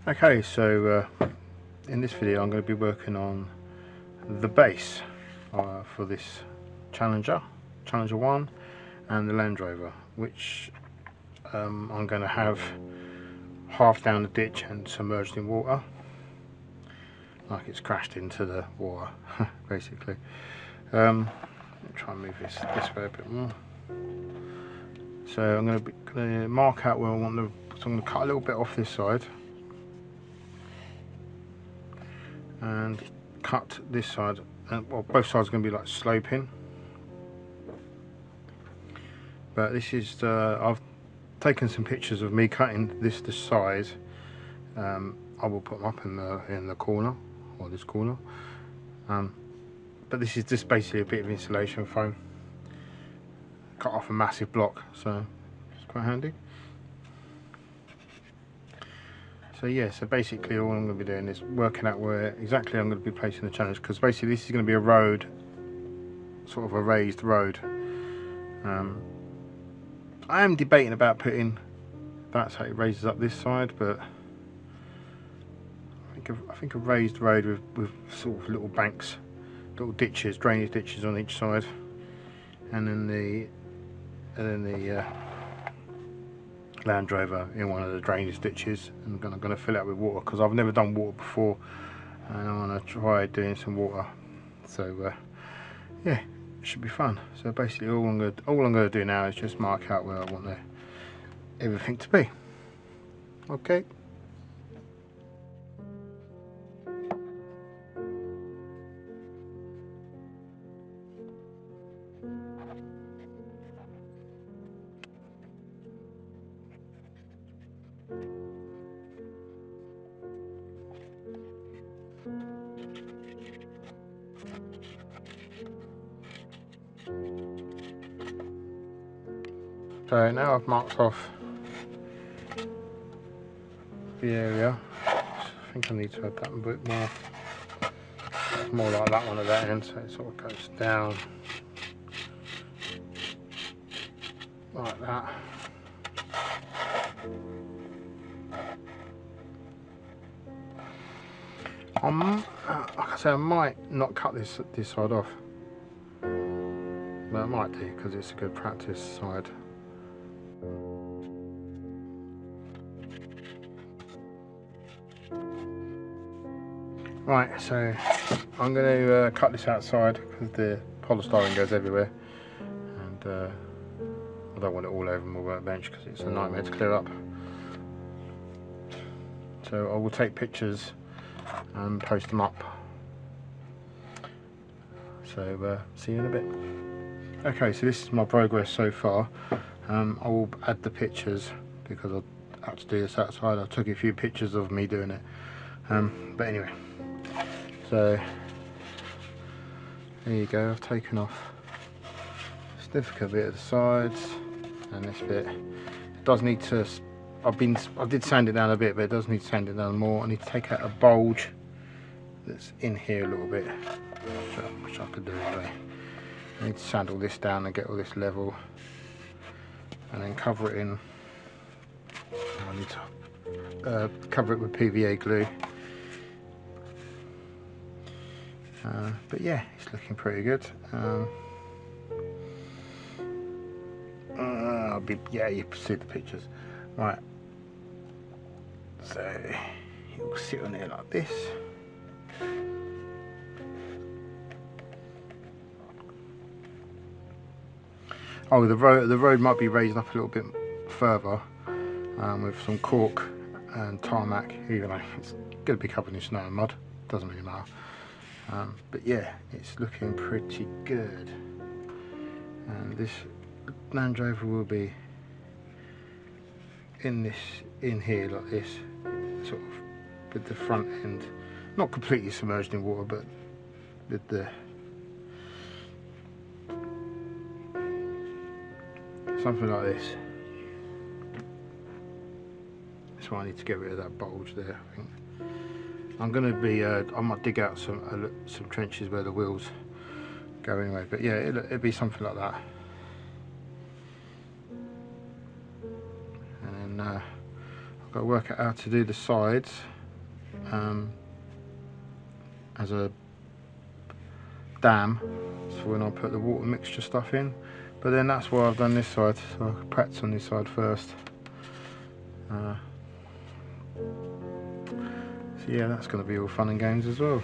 Okay, so in this video I'm going to be working on the base for this Challenger 1 and the Land Rover, which I'm going to have half down the ditch and submerged in water, like it's crashed into the water basically. Let me try and move this way a bit more. So I'm going to mark out where I want so I'm going to cut a little bit off this side and cut this side, and well, both sides are going to be like sloping, but this is I've taken some pictures of me cutting this to size. I will put them up in the corner, or this corner, but this is just basically a bit of insulation foam cut off a massive block, so it's quite handy. So yeah, so basically all I'm going to be doing is working out where exactly I'm going to be placing the challenge, because basically this is going to be a road, sort of a raised road. I am debating about putting that so it raises up this side, but I think a raised road with sort of little banks, little ditches, drainage ditches on each side, and then the Land Rover in one of the drainage ditches, and I'm going to fill it up with water because I've never done water before, and I want to try doing some water. So yeah, it should be fun. So basically all I'm going to do now is just mark out where I want everything to be. Okay. So now I've marked off the area. I think I need to add that a bit more like that one at that end, so it sort of goes down like that. Like I say, I might not cut this side off, but I might do because it's a good practice side. Right, so I'm going to cut this outside because the polystyrene goes everywhere, and I don't want it all over my workbench because it's a nightmare to clear up. So I will take pictures and post them up. So see you in a bit. Okay, so this is my progress so far. I will add the pictures because I had to do this outside. I took a few pictures of me doing it. But anyway, so there you go. I've taken off a significant bit of the sides, and this bit. It does need to. I did sand it down a bit, but it does need sanding down more. I need to take out a bulge that's in here a little bit, which I could do anyway. I need to sand all this down and get all this level, and then cover it in. I need to cover it with PVA glue. But yeah, it's looking pretty good. Yeah, you can see the pictures. Right, so it will sit on here like this. Oh, the road might be raised up a little bit further with some cork and tarmac, even though it's going to be covered in snow and mud. Doesn't really matter. But yeah, it's looking pretty good. And this Land Rover will be in here like this, sort of with the front end not completely submerged in water, but with the something like this. That's why I need to get rid of that bulge there. I think I'm going to be I might dig out some trenches where the wheels go anyway, but yeah, it'll be something like that. And then I've got to work out how to do the sides. as a dam, so when I put the water mixture stuff in. But then that's why I've done this side, so I can practice on this side first. So yeah, that's going to be all fun and games as well.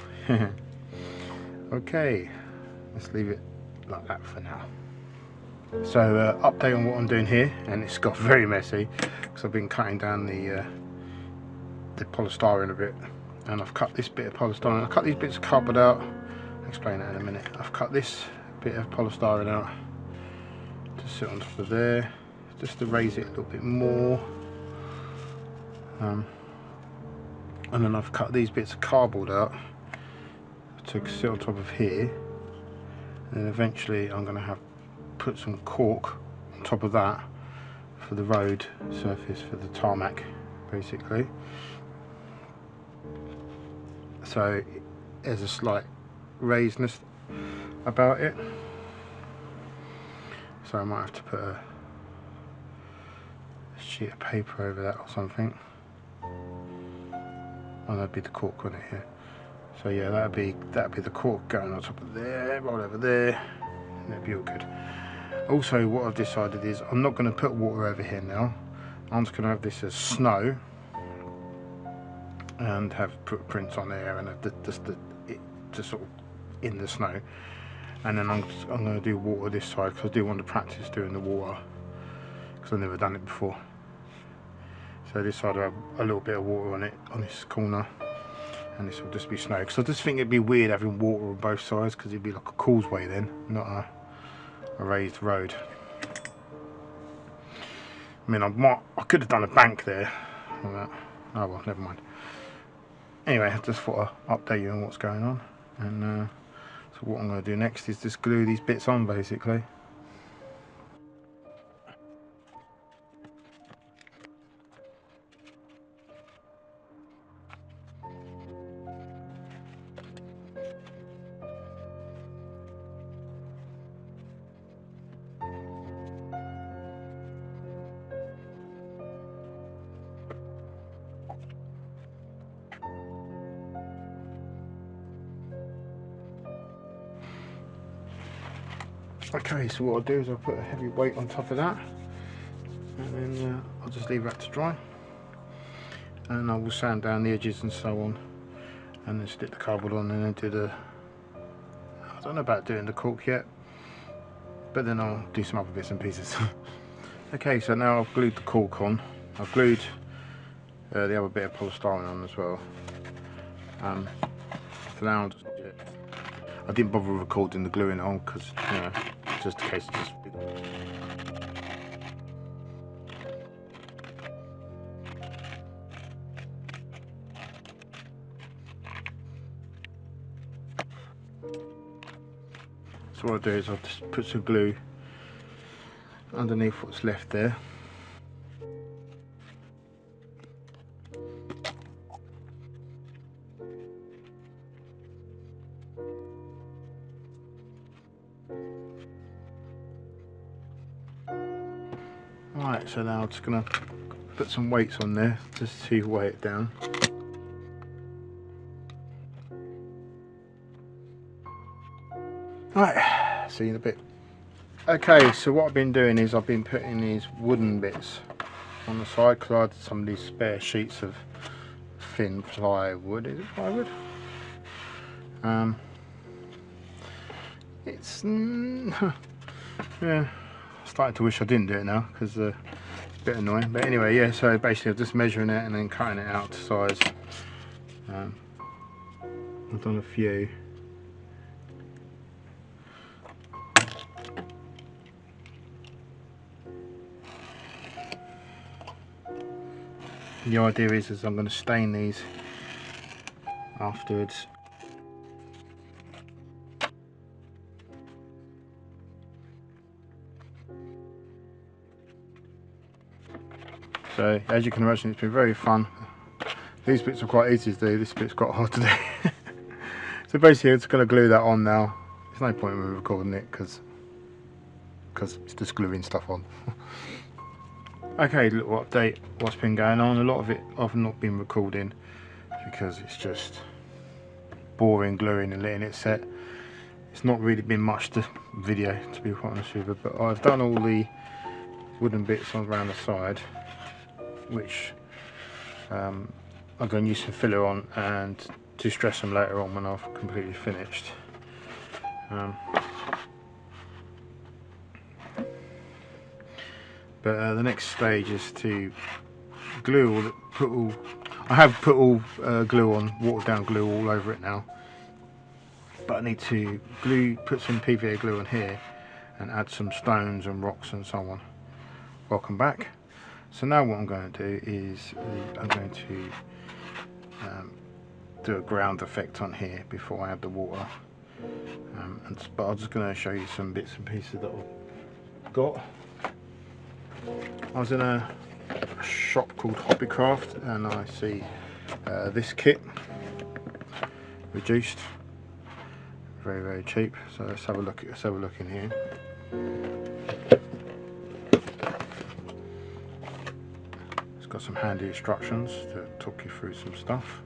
Okay, let's leave it like that for now. So update on what I'm doing here, and it's got very messy because I've been cutting down the polystyrene a bit, and I've cut this bit of polystyrene. I cut these bits of cardboard out. I'll explain that in a minute. I've cut this bit of polystyrene out to sit on top of there, just to raise it a little bit more. And then I've cut these bits of cardboard out to sit on top of here, and then eventually I'm going to have put some cork on top of that for the road surface, for the tarmac basically. So there's a slight raisedness about it, so I might have to put a sheet of paper over that or something. Oh, that'd be the cork on it here. So yeah, that'd be the cork going on top of there, right over there, and that'd be all good. Also, what I've decided is I'm not going to put water over here now. I'm just going to have this as snow and have footprints on there, and just sort of in the snow. And then I'm going to do water this side because I do want to practice doing the water because I've never done it before. So this side will have a little bit of water on it on this corner, and this will just be snow. Because I just think it'd be weird having water on both sides, because it'd be like a causeway then, not a raised road. I mean, I could have done a bank there. Oh well, never mind. Anyway, I just thought I'd update you on what's going on. And so what I'm going to do next is just glue these bits on basically. Okay, so what I'll do is I'll put a heavy weight on top of that, and then I'll just leave that to dry, and I will sand down the edges and so on, and then stick the cardboard on, and then do the, I don't know about doing the cork yet, but then I'll do some other bits and pieces. Okay, so now I've glued the cork on. I've glued the other bit of polystyrene on as well. So now I'll just, I didn't bother recording the gluing on because, you know, just in case it just. So what I'll do is I'll just put some glue underneath what's left there. Right, so now I'm just going to put some weights on there just to weigh it down. Right, see you in a bit. Okay, so what I've been doing is I've been putting these wooden bits on the side because I had some of these spare sheets of thin plywood. Is it plywood? It's yeah, starting to wish I didn't do it now because it's a bit annoying. But anyway, yeah. So basically, I'm just measuring it and then cutting it out to size. I've done a few. The idea is I'm going to stain these afterwards. So as you can imagine, it's been very fun. These bits are quite easy to do, this bit's quite hard to do. So basically it's going to glue that on now. There's no point in me recording it because it's just gluing stuff on. Okay, little update what's been going on. A lot of it I've not been recording because it's just boring gluing and letting it set. It's not really been much to video, to be quite honest with you, but I've done all the wooden bits on around the side, which I'm going to use some filler on and to stress them later on when I've completely finished. But the next stage is to glue all, I have put all glue on, watered down glue all over it now, but I need to put some PVA glue on here and add some stones and rocks and so on. Welcome back. So now what I'm going to do is I'm going to do a ground effect on here before I add the water, but I'm just going to show you some bits and pieces that I've got. I was in a shop called Hobbycraft and I see this kit reduced, very cheap. So let's have a look in here. It's got some handy instructions to talk you through some stuff.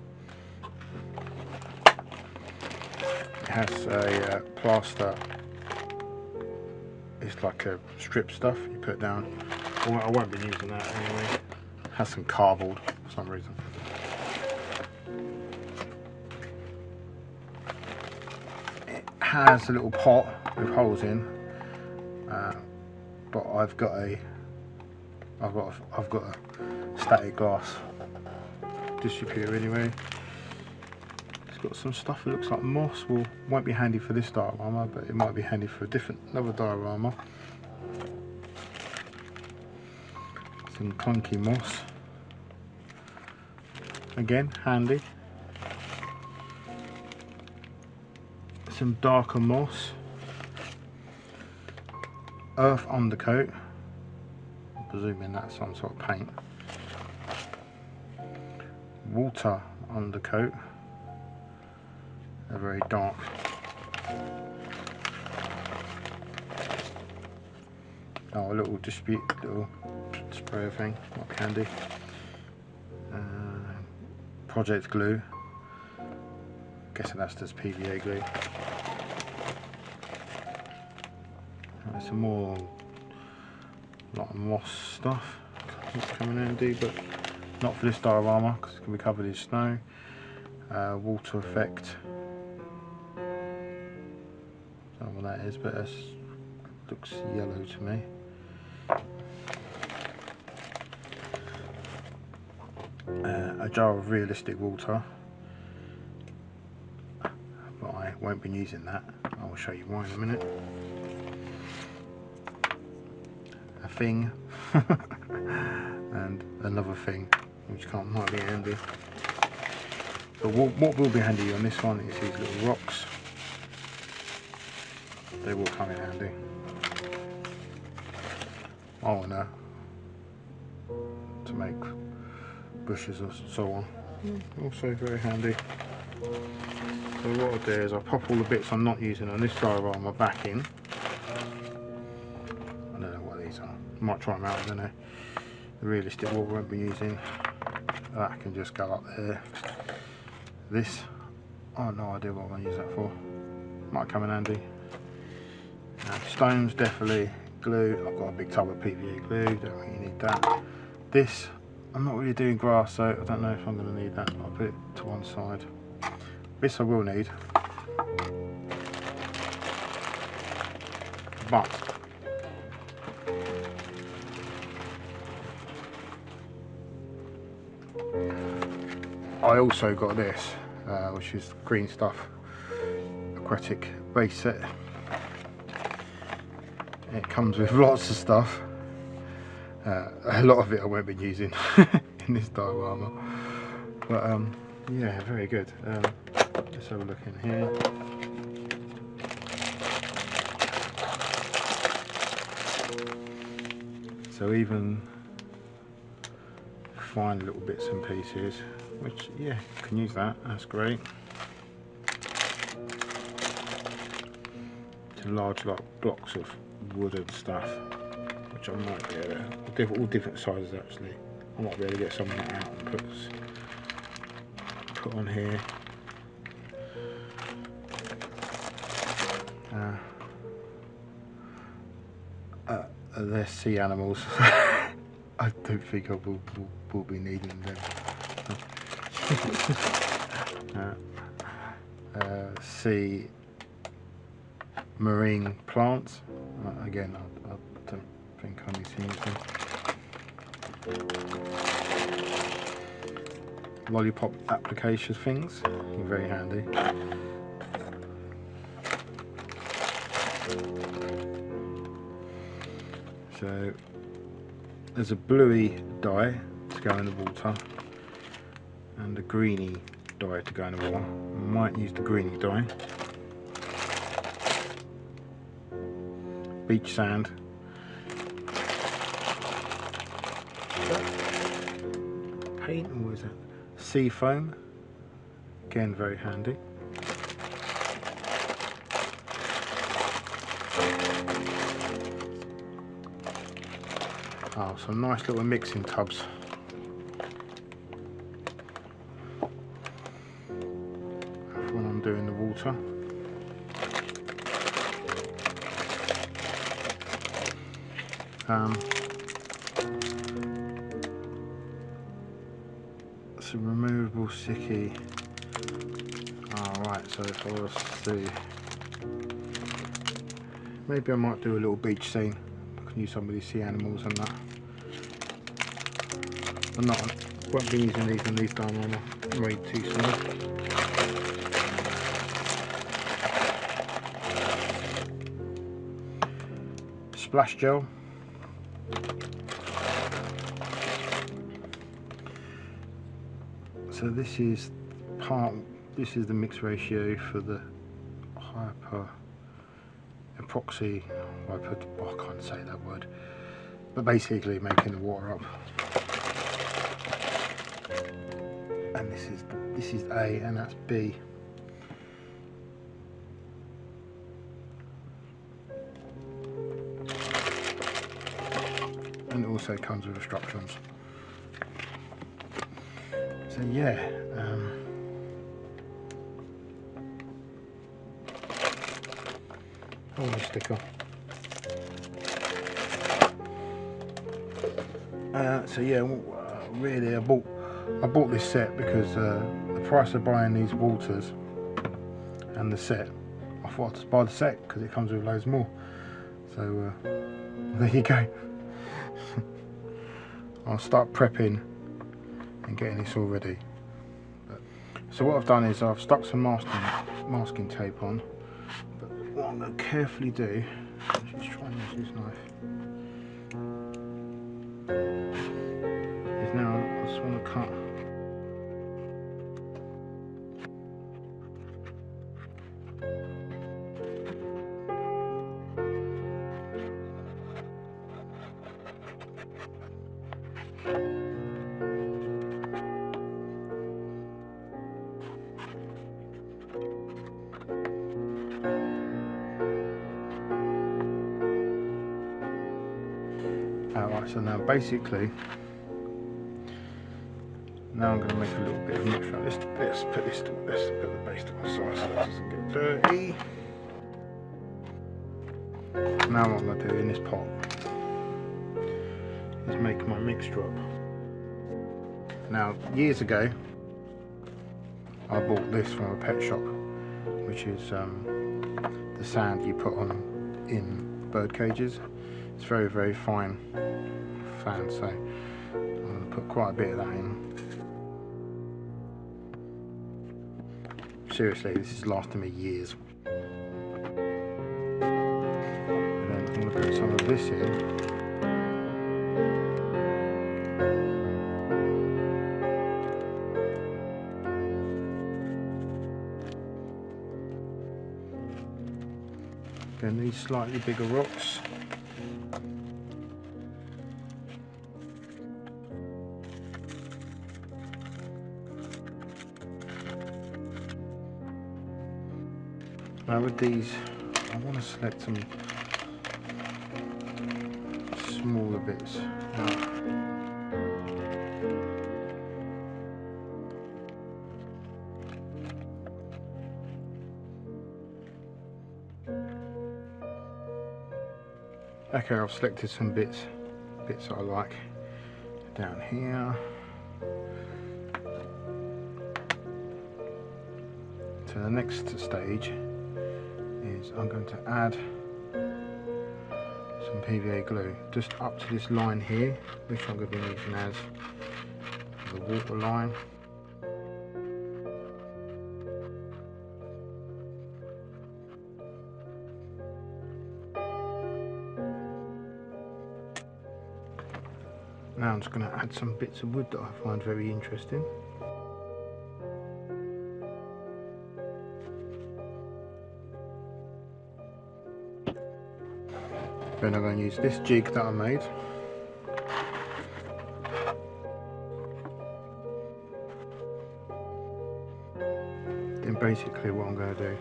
It has a plaster. It's like a strip stuff you put down. Well, I won't be using that anyway. It has some cardboard for some reason. It has a little pot with holes in, but I've got a static glass distributor anyway. It's got some stuff that looks like moss. Well, won't be handy for this diorama, but it might be handy for another diorama. Some clunky moss, again handy. Some darker moss, earth undercoat, I'm presuming that's some sort of paint, water undercoat, a very dark, a little sprayer thing, not candy. Project glue, guessing that's just PVA glue. Some more lot of moss stuff that's coming handy, but not for this diorama because it can be covered in snow. Water effect, don't know what that is, but it looks yellow to me. A jar of realistic water, but I won't be using that. I will show you why in a minute. A thing and another thing which might be handy. But what will be handy on this one is these little rocks. They will come in handy. I want to make bushes and so on. Also very handy. So what I'll do is I'll pop all the bits I'm not using on this diorama back in. I don't know what these are. I might try them out, I don't know. The realistic water won't be using. That can just go up there. This, I have no idea what I'm going to use that for. Might come in handy. Stones, definitely. Glue, I've got a big tub of PVA glue, don't really need that. This, I'm not really doing grass, so I don't know if I'm going to need that. I'll put it to one side. This I will need, but I also got this, which is green stuff, aquatic base set. It comes with lots of stuff. A lot of it I won't be using in this diorama, but yeah, very good. Let's have a look in here. So even fine little bits and pieces, which yeah, you can use that, that's great. To large blocks of wood and stuff, which I might be able to, all different sizes actually. I might be able to get some of that out and put on here. They're sea animals. I don't think I will be needing them. Sea marine plants. Again, I don't think I need to use them. Lollipop application things, very handy. So there's a bluey dye to go in the water and a greeny dye to go in the water. I might use the greeny dye. Beach sand. Paint, or is it sea foam? Again, very handy. Oh, some nice little mixing tubs. When I'm doing the water. Some removable sticky. Alright, so if I was to, maybe I might do a little beach scene. I can use some of these sea animals and that. But not, won't be using these in these diorama, way too small. Splash gel. So this is the mix ratio for the epoxy, I can't say that word, but basically making the water up. And this is A and that's B. And it also comes with instructions. So yeah, oh, the sticker. So yeah, really, I bought this set because the price of buying these waters and the set, I thought I'd just buy the set because it comes with loads more. So there you go. I'll start prepping and getting this all ready. So what I've done is I've stuck some masking tape on, but what I'm going to carefully do, just try and use this knife, is now I just want to cut Alright, so now basically, now I'm going to make a little bit of mixture. Let's put the base to one side so it doesn't get dirty. Now what I'm going to do in this pot is make my mixture up. Now years ago I bought this from a pet shop, which is the sand you put on in bird cages. It's very, very fine sand, so I'm going to put quite a bit of that in. Seriously, this is lasting me years. And then I'm going to put some of this in. Then these slightly bigger rocks. Now with these, I want to select some smaller bits. Okay, I've selected some bits that I like down here. So the next stage is I'm going to add some PVA glue just up to this line here, which I'm going to be using as the water line. Now I'm just going to add some bits of wood that I find very interesting. Then I'm going to use this jig that I made. Then basically what I'm going to do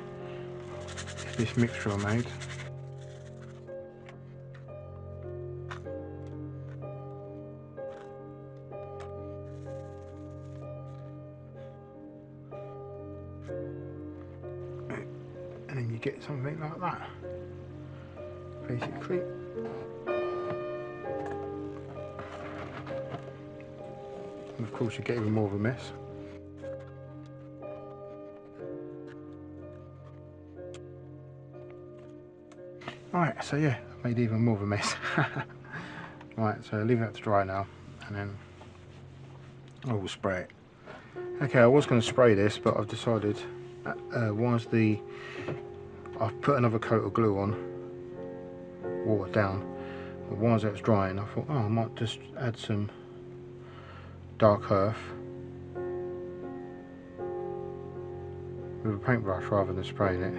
is this mixture I made. And then you get something like that, basically. And of course you get even more of a mess. Alright, so yeah, I made even more of a mess. Right, so leave that to dry now, and then I will spray it. Okay, I was going to spray this, but I've decided, I've put another coat of glue on, watered down, but whilst it was drying, I thought, oh, I might just add some dark earth with a paintbrush rather than spraying it,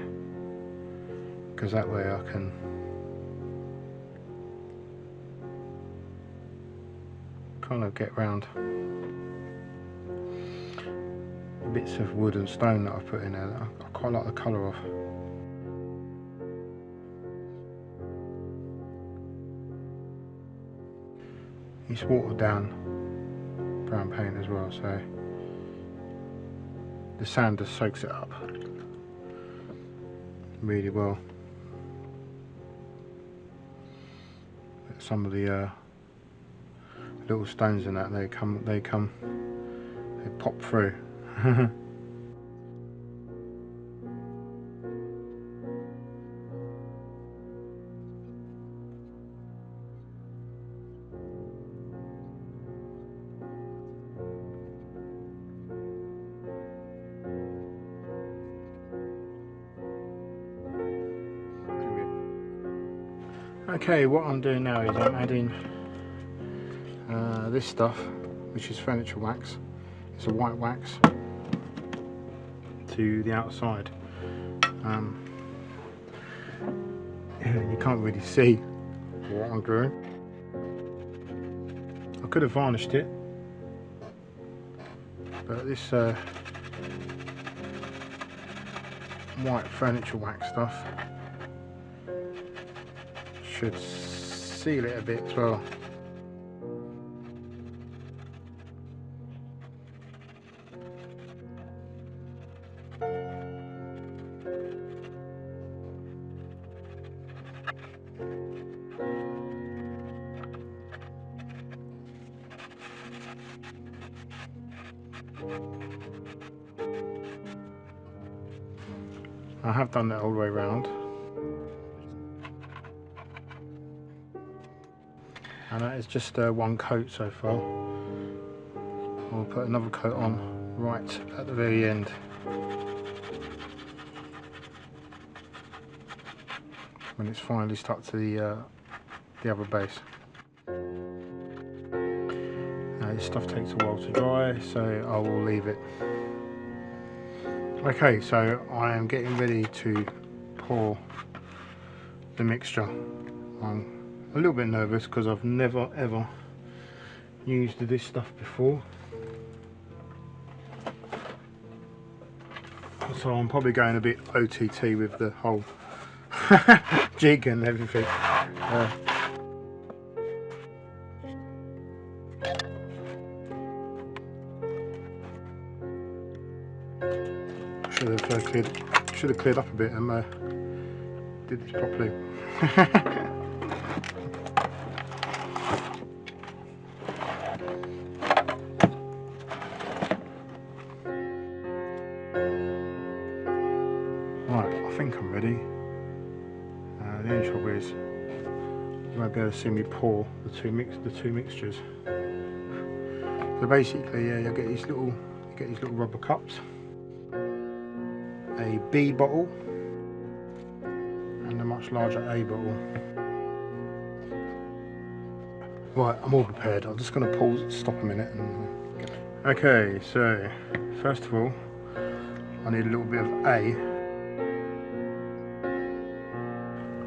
because that way I can kind of get round the bits of wood and stone that I've put in there. I quite like the colour of. It's watered down brown paint as well, so the sand just soaks it up really well. But some of the little stones in that, they pop through. Okay, what I'm doing now is I'm adding this stuff, which is furniture wax. It's a white wax, to the outside. You can't really see what I'm doing. I could have varnished it, but this white furniture wax stuff should seal it a bit as well. I have done that all the way around, and that is just one coat so far. I'll put another coat on right at the very end. When it's finally stuck to the other base. Now this stuff takes a while to dry, so I will leave it. Okay, so I am getting ready to pour the mixture. I'm a little bit nervous because I've never ever used this stuff before. So I'm probably going a bit OTT with the whole jig and everything. Should have cleared up a bit and did this properly. trouble is you won't be able to see me pour the two mixtures. So basically, yeah, you get these little rubber cups, a B bottle, and a much larger A bottle. Right, I'm all prepared. I'm just going to pause, stop a minute, and okay. So first of all, I need a little bit of A.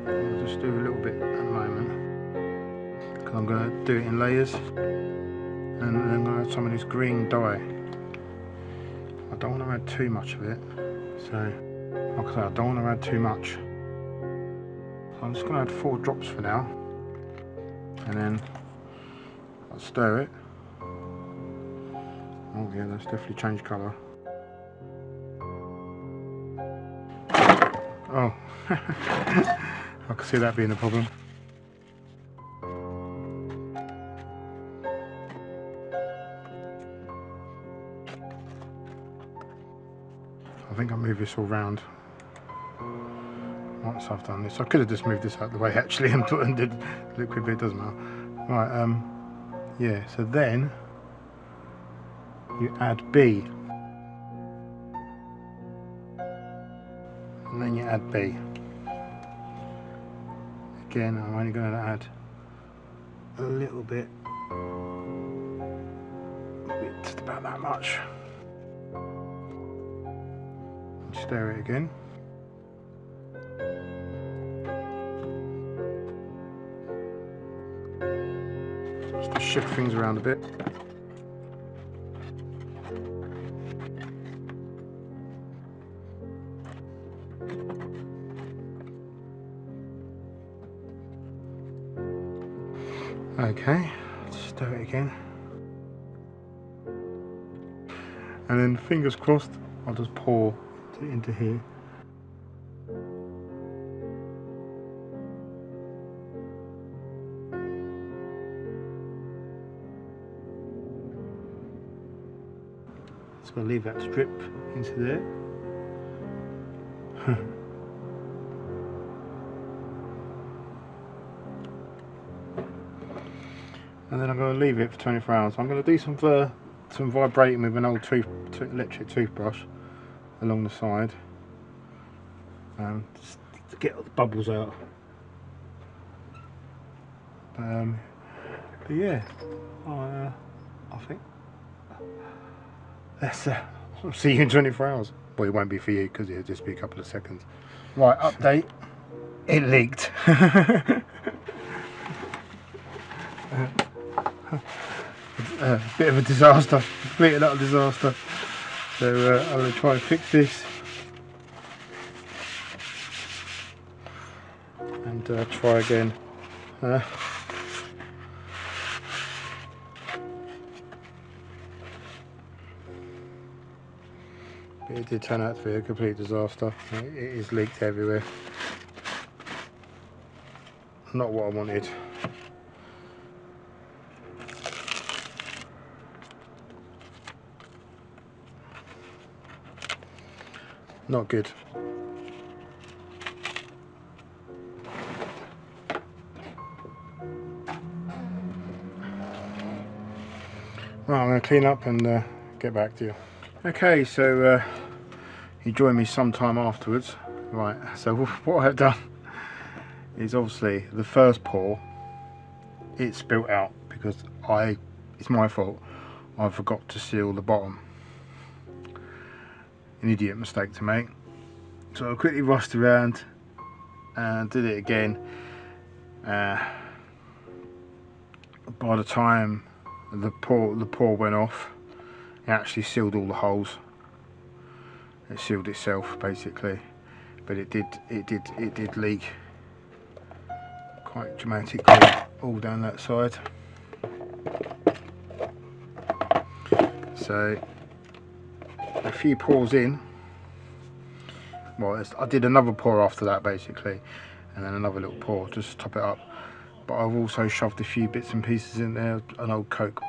I'll just do a little bit at the moment because I'm going to do it in layers, and then I'm going to add some of this green dye. I don't want to add too much of it, so like I say, I don't want to add too much. So I'm just going to add 4 drops for now, and then I'll stir it. Oh yeah, that's definitely changed colour. Oh, I can see that being a problem. I think I'll move this all round once I've done this. I could have just moved this out of the way actually and did liquid, but it doesn't matter. Right, yeah, so then you add B. And then you add B. Again, I'm only going to add a little bit, just about that much. Stir it again. Just to shift things around a bit. Okay, stir it again. And then fingers crossed, I'll just pour into here. Just going to leave that to drip into there. And then I'm going to leave it for 24 hours. I'm going to do some vibrating with an old electric toothbrush along the side, just to get all the bubbles out. But yeah, I think that's I'll see you in 24 hours. Well, it won't be for you because it'll just be a couple of seconds. Right, update. It leaked. Bit of a disaster, complete and utter disaster. So I'm going to try and fix this and try again. But it did turn out to be a complete disaster. It is leaked everywhere. Not what I wanted. Not good. Right, I'm going to clean up and get back to you. Okay, so you join me sometime afterwards. Right, so what I've done is obviously the first pour, it spilt out because it's my fault. I forgot to seal the bottom. An idiot mistake to make. So I quickly rushed around and did it again. By the time the pour went off, it actually sealed all the holes. It sealed itself basically, but it did leak quite dramatically all down that side. So a few pours in, well, I did another pour after that basically, and then another little pour just to top it up. But I've also shoved a few bits and pieces in there, an old Coke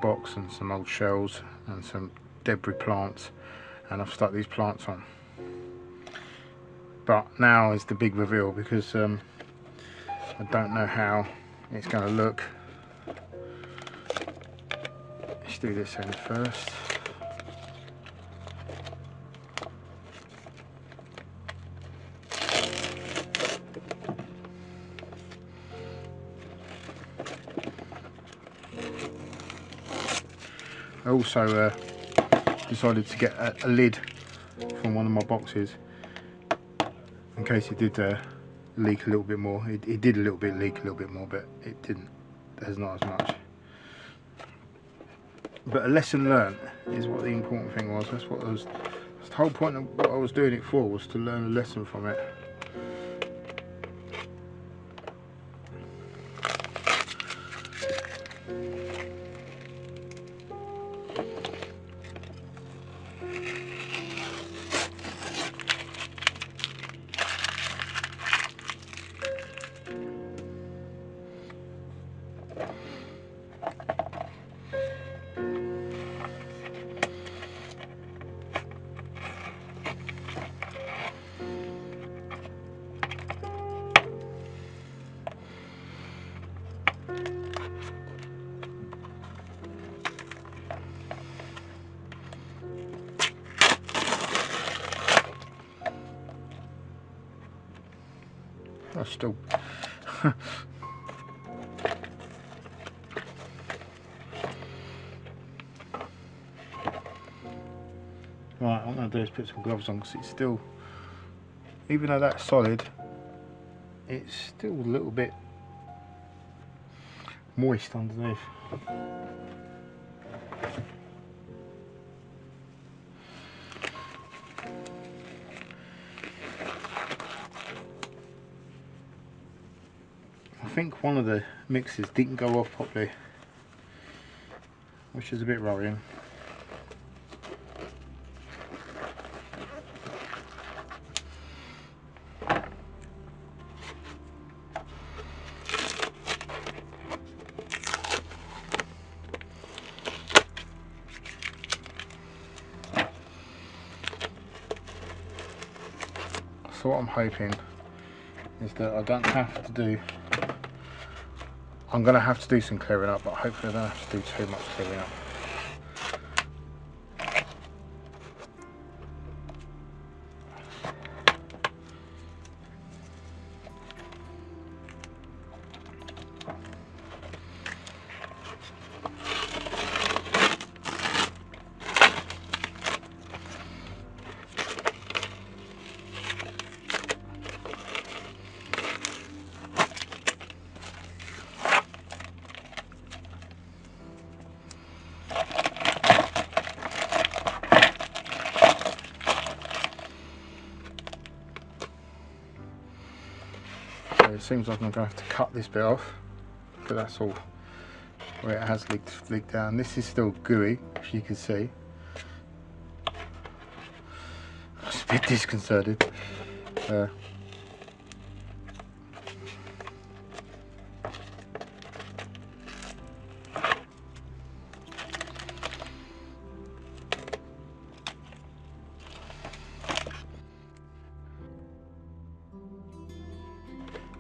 box and some old shells and some debris plants, and I've stuck these plants on. But now is the big reveal, because I don't know how it's going to look. Let's do this end first. I also decided to get a lid from one of my boxes in case it did leak a little bit more. It did a little bit leak a little bit more, but it didn't. There's not as much. But a lesson learned is what the important thing was. That's the whole point of what I was doing it for, was to learn a lesson from it. I still right, what I'm going to do is put some gloves on, because it's still, even though that's solid, it's still a little bit moist underneath. I think one of the mixes didn't go off properly, which is a bit worrying. So what I'm hoping is that I don't have to do, I'm going to have to do some clearing up, but hopefully I don't have to do too much clearing up. It seems like I'm going to have to cut this bit off, but that's all where it has leaked down. This is still gooey, as you can see. I was a bit disconcerted.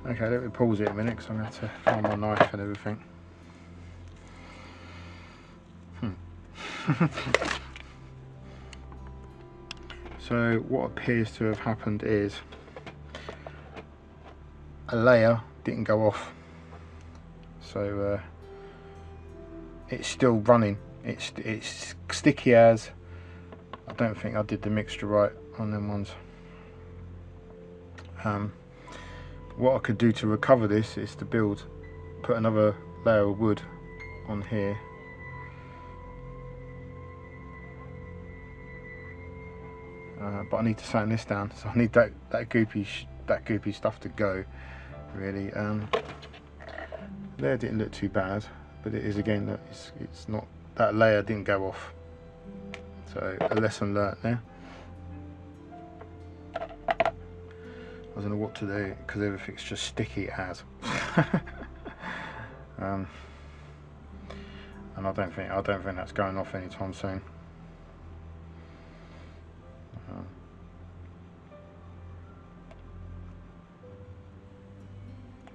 Okay, let me pause it a minute, because I'm going to have to find my knife and everything. So what appears to have happened is a layer didn't go off, so it's still running. It's sticky as. I don't think I did the mixture right on them ones. What I could do to recover this is to put another layer of wood on here. But I need to sand this down, so I need that goopy stuff to go, really. There didn't look too bad, but it is, again, that it's not, that layer didn't go off, so a lesson learnt there. I don't know what to do, because everything's just sticky as. And I don't think that's going off anytime soon.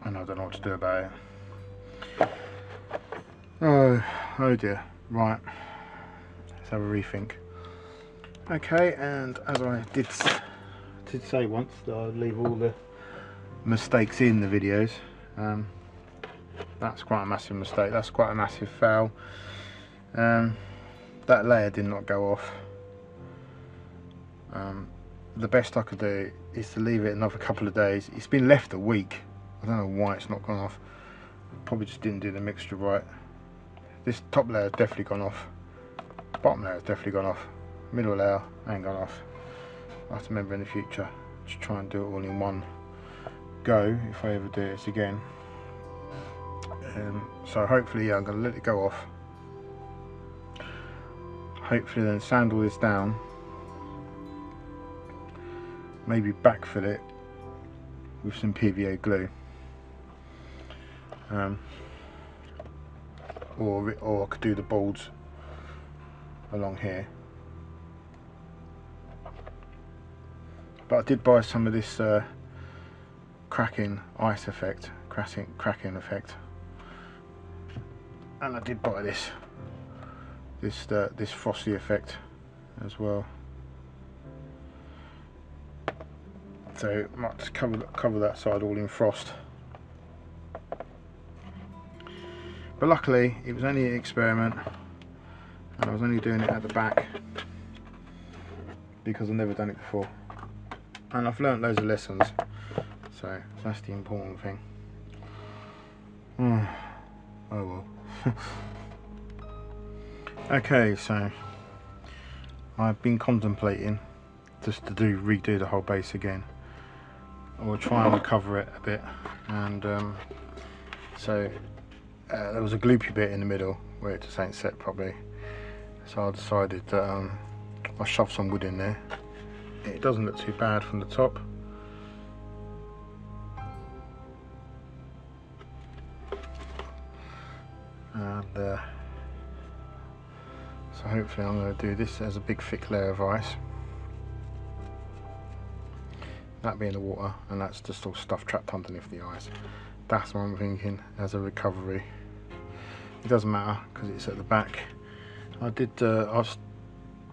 and I don't know what to do about it. Oh dear. Right, let's have a rethink. Okay, and as I did say once that I'd leave all the mistakes in the videos, that's quite a massive mistake. That's quite a massive foul. That layer did not go off. The best I could do is to leave it another couple of days. It's been left a week. I don't know why it's not gone off. Probably just didn't do the mixture right. This top layer has definitely gone off. Bottom layer has definitely gone off. Middle layer ain't gone off. I have to remember in the future to try and do it all in one go if I ever do this again. So hopefully, yeah, I'm going to let it go off. Hopefully then sand all this down. Maybe backfill it with some PVA glue. Or I could do the boards along here. But I did buy some of this cracking ice effect, cracking effect, and I did buy this frosty effect as well. So I might just cover that side all in frost. But luckily it was only an experiment, and I was only doing it at the back because I've never done it before, and I've learnt loads of lessons, so that's the important thing. Oh well. Okay, so I've been contemplating just to redo the whole base again. I will try and recover it a bit, and so there was a gloopy bit in the middle where it just ain't set properly, so I decided that I'll shove some wood in there. It doesn't look too bad from the top. And so hopefully I'm going to do this as a big thick layer of ice, that being the water, and that's just all stuff trapped underneath the ice. That's what I'm thinking as a recovery. It doesn't matter because it's at the back. I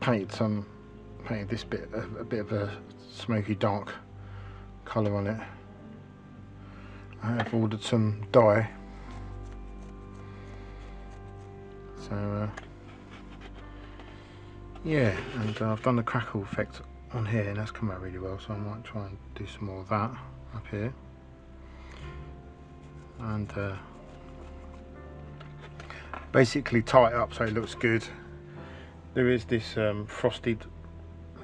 painted this bit a bit of a smoky dark colour on it. I have ordered some dye, so yeah, and I've done the crackle effect on here, and that's come out really well, so I might try and do some more of that up here, and basically tie it up so it looks good. There is this frosted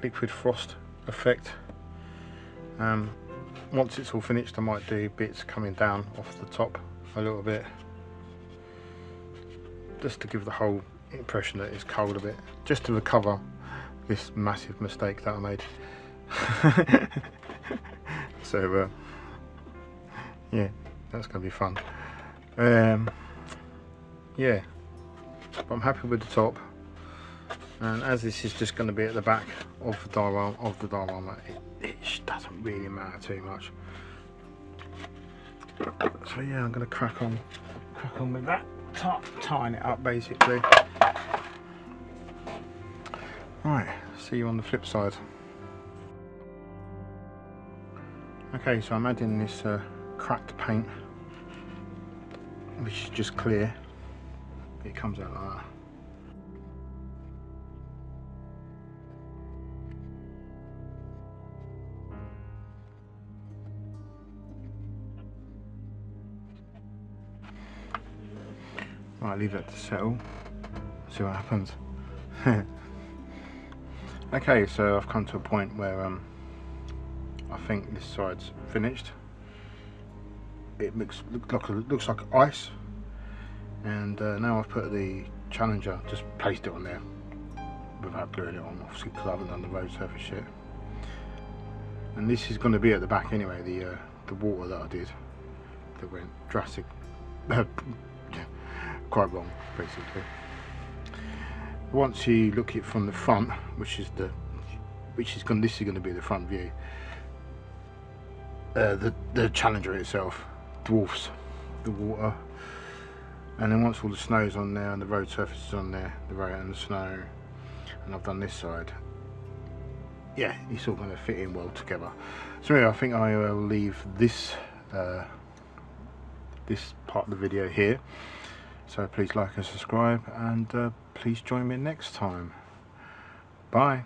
liquid frost effect. Once it's all finished, I might do bits coming down off the top a little bit, just to give the whole impression that it's cold a bit, just to recover this massive mistake that I made. So yeah, that's gonna be fun. Yeah, but I'm happy with the top, and as this is just going to be at the back of the diorama, it doesn't really matter too much. So yeah, I'm going to crack on with that, tying it up basically. Right, see you on the flip side. Okay, so I'm adding this cracked paint, which is just clear. It comes out like that. Right, leave that to settle, see what happens. Okay, so I've come to a point where I think this side's finished. It looks like ice, and now I've put the Challenger, just placed it on there without gluing it on, obviously, because I haven't done the road surface yet. And this is going to be at the back anyway, the water that I did that went drastic, quite wrong basically. Once you look at it from the front, this is going to be the front view. The Challenger itself dwarfs the water. And then once all the snow's on there and the road surface is on there, the road and the snow, and I've done this side, yeah, it's all going to fit in well together. So anyway, I think I will leave this this part of the video here. So please like and subscribe, and please join me next time. Bye.